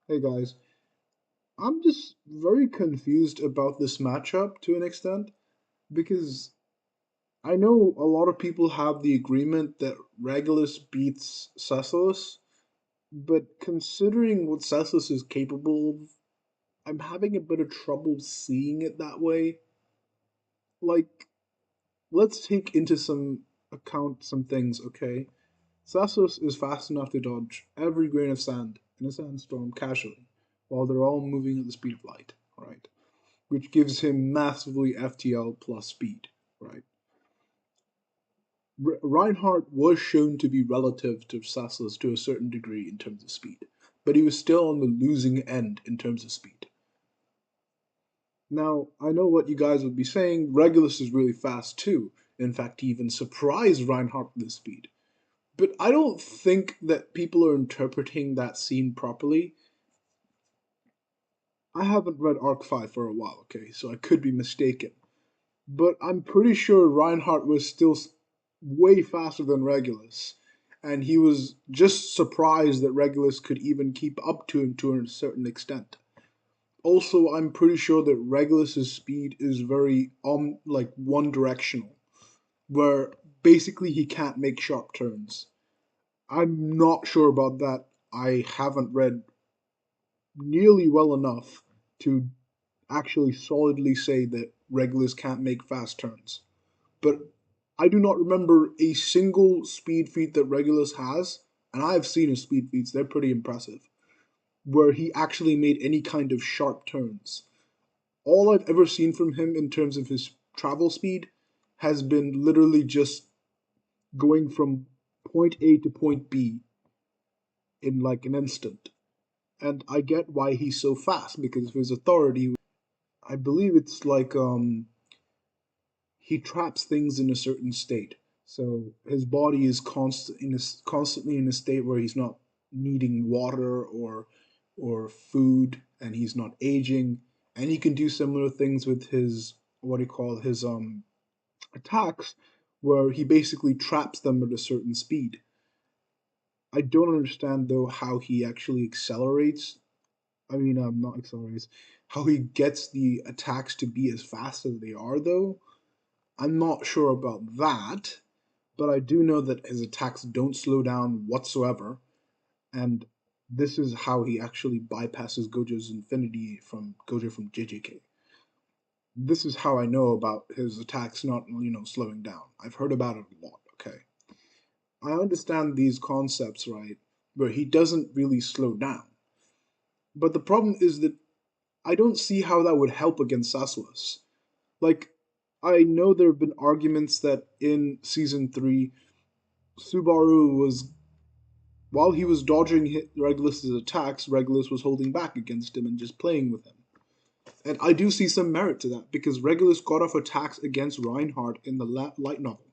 Hey guys, I'm just very confused about this matchup to an extent because I know a lot of people have the agreement that Regulus beats Cecilus, but considering what Cecilus is capable of, I'm having a bit of trouble seeing it that way. Like, let's take into some account some things, okay? Cecilus is fast enough to dodge every grain of sand in a sandstorm casually, while they're all moving at the speed of light, right? Which gives him massively FTL plus speed, right? Reinhardt was shown to be relative to Cecilus to a certain degree in terms of speed, but he was still on the losing end in terms of speed. Now, I know what you guys would be saying. Regulus is really fast too. In fact, he even surprised Reinhardt with his speed. But I don't think that people are interpreting that scene properly. I haven't read Arc 5 for a while, okay, so I could be mistaken. But I'm pretty sure Reinhardt was still way faster than Regulus, and he was just surprised that Regulus could even keep up to him to a certain extent. Also, I'm pretty sure that Regulus's speed is very like one directional, where basically he can't make sharp turns. I'm not sure about that. I haven't read nearly well enough to actually solidly say that Regulus can't make fast turns. But I do not remember a single speed feat that Regulus has, and I've seen his speed feats, they're pretty impressive, where he actually made any kind of sharp turns. All I've ever seen from him in terms of his travel speed has been literally just going from point A to point B in like an instant. And I get why he's so fast because of his authority. I believe it's like he traps things in a certain state. So his body is constantly in a state where he's not needing water or food, and he's not aging, and he can do similar things with his what do you call his attacks, where he basically traps them at a certain speed. I don't understand though how he actually accelerates. Not accelerates. How he gets the attacks to be as fast as they are though. I'm not sure about that, but I do know that his attacks don't slow down whatsoever, and this is how he actually bypasses Gojo's Infinity from Gojo from JJK. This is how I know about his attacks not, slowing down. I've heard about it a lot, okay? I understand these concepts, right, where he doesn't really slow down. But the problem is that I don't see how that would help against Sassuas. Like, I know there have been arguments that in season 3, Subaru was while he was dodging Regulus's attacks, Regulus was holding back against him and just playing with him. And I do see some merit to that because Regulus got off attacks against Reinhardt in the light novel.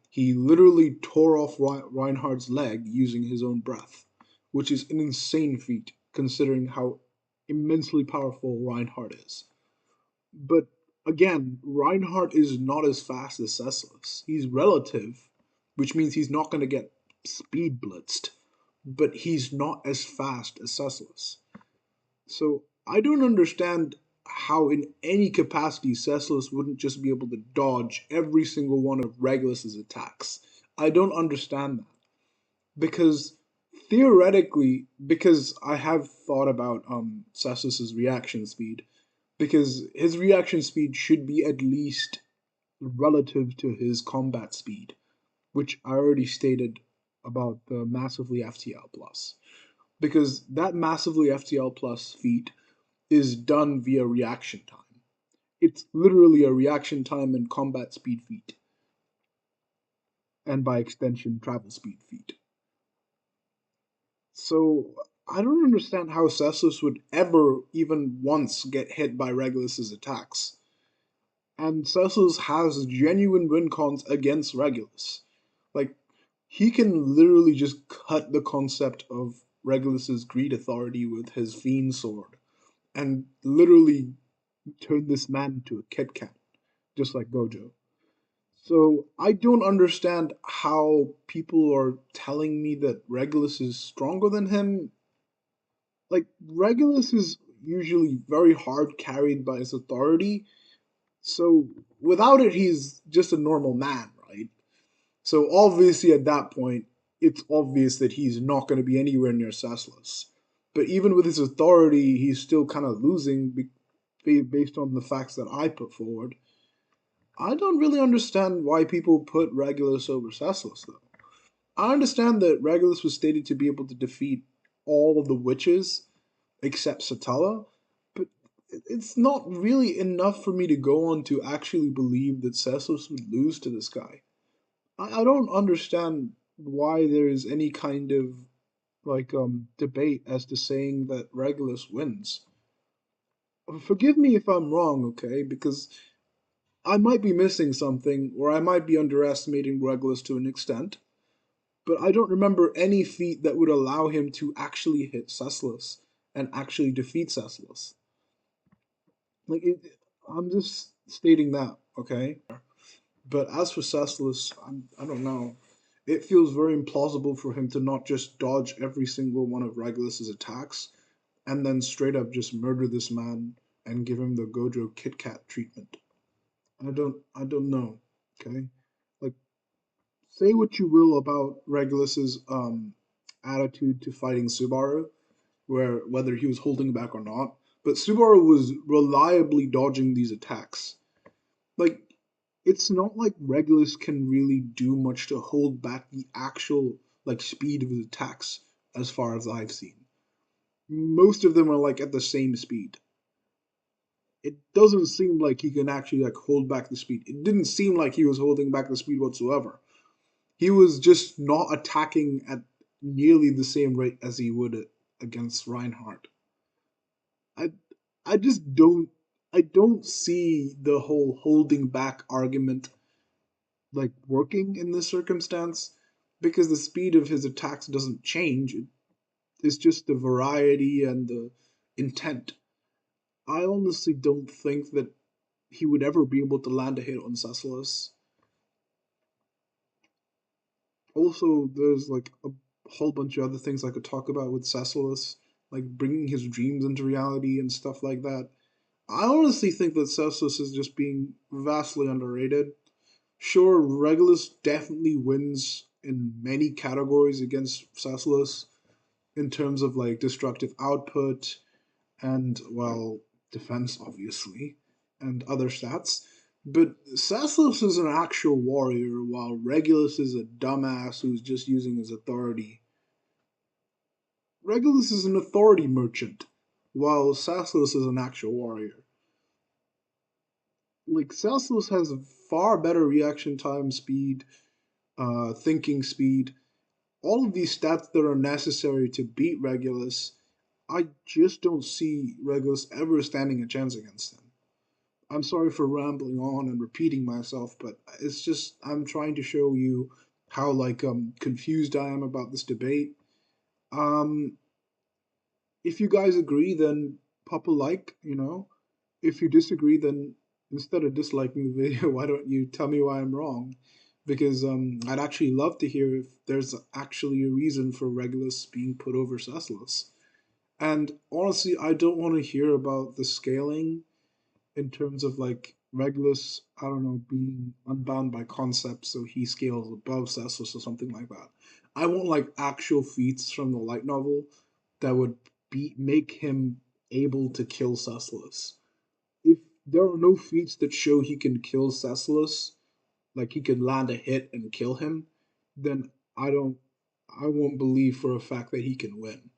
He literally tore off Reinhardt's leg using his own breath, which is an insane feat considering how immensely powerful Reinhardt is. But again, Reinhardt is not as fast as Cecilus. He's relative, which means he's not going to get speed blitzed, but he's not as fast as Cecilus. So I don't understand how, in any capacity, Cecilus wouldn't just be able to dodge every single one of Regulus's attacks. I don't understand that because theoretically, because I have thought about Cecilus's reaction speed, because his reaction speed should be at least relative to his combat speed, which I already stated about the massively FTL plus. Because that massively FTL plus feat is done via reaction time. It's literally a reaction time and combat speed feat, and by extension, travel speed feat. So I don't understand how Cecilus would ever even once get hit by Regulus's attacks. And Cecilus has genuine win cons against Regulus. Like, he can literally just cut the concept of Regulus's greed authority with his fiend sword and literally turn this man into a Kit Kat, just like Gojo. So I don't understand how people are telling me that Regulus is stronger than him. Like Regulus is usually very hard carried by his authority, so without it, he's just a normal man, right? So obviously, at that point, it's obvious that he's not going to be anywhere near Cecilus. But even with his authority, he's still kind of losing based on the facts that I put forward. I don't really understand why people put Regulus over Cecilus, though. I understand that Regulus was stated to be able to defeat all of the witches except Satella, but it's not really enough for me to go on to actually believe that Cecilus would lose to this guy. I don't understand why there is any kind of debate as to saying that Regulus wins. Forgive me if I'm wrong, okay? Because I might be missing something, or I might be underestimating Regulus to an extent, but I don't remember any feat that would allow him to actually hit Cecilus and actually defeat Cecilus. Like, I'm just stating that, okay? But as for Cecilus, I don't know. It feels very implausible for him to not just dodge every single one of Regulus's attacks and then straight up just murder this man and give him the Gojo Kit Kat treatment. I don't know. Okay? Like, say what you will about Regulus's attitude to fighting Subaru, where whether he was holding back or not, but Subaru was reliably dodging these attacks. Like, it's not like Regulus can really do much to hold back the actual speed of his attacks as far as I've seen. Most of them are like at the same speed. It doesn't seem like he can actually hold back the speed. It didn't seem like he was holding back the speed whatsoever. He was just not attacking at nearly the same rate as he would against Reinhardt. I I just don't see the whole holding back argument working in this circumstance because the speed of his attacks doesn't change. It's just the variety and the intent. I honestly don't think that he would ever be able to land a hit on Cecilus. Also, there's a whole bunch of other things I could talk about with Cecilus, like bringing his dreams into reality and stuff like that. I honestly think that Cecilus is just being vastly underrated. Sure, Regulus definitely wins in many categories against Cecilus in terms of destructive output and, well, defense, obviously, and other stats. But Cecilus is an actual warrior, while Regulus is a dumbass who's just using his authority. Regulus is an authority merchant, while Cecilus is an actual warrior. Cecilus has far better reaction time speed, thinking speed, all of these stats that are necessary to beat Regulus. I just don't see Regulus ever standing a chance against him. I'm sorry for rambling on and repeating myself, but it's just I'm trying to show you how confused I am about this debate. Um, if you guys agree, then pop a like. If you disagree, then instead of disliking the video, why don't you tell me why I'm wrong? Because I'd actually love to hear if there's actually a reason for Regulus being put over Cecilus. And honestly, I don't want to hear about the scaling in terms of Regulus, I don't know, being unbound by concepts, so he scales above Cecilus or something like that. I want actual feats from the light novel that would make him able to kill Cecilus. If there are no feats that show he can kill Cecilus, like he can land a hit and kill him, then I won't believe for a fact that he can win.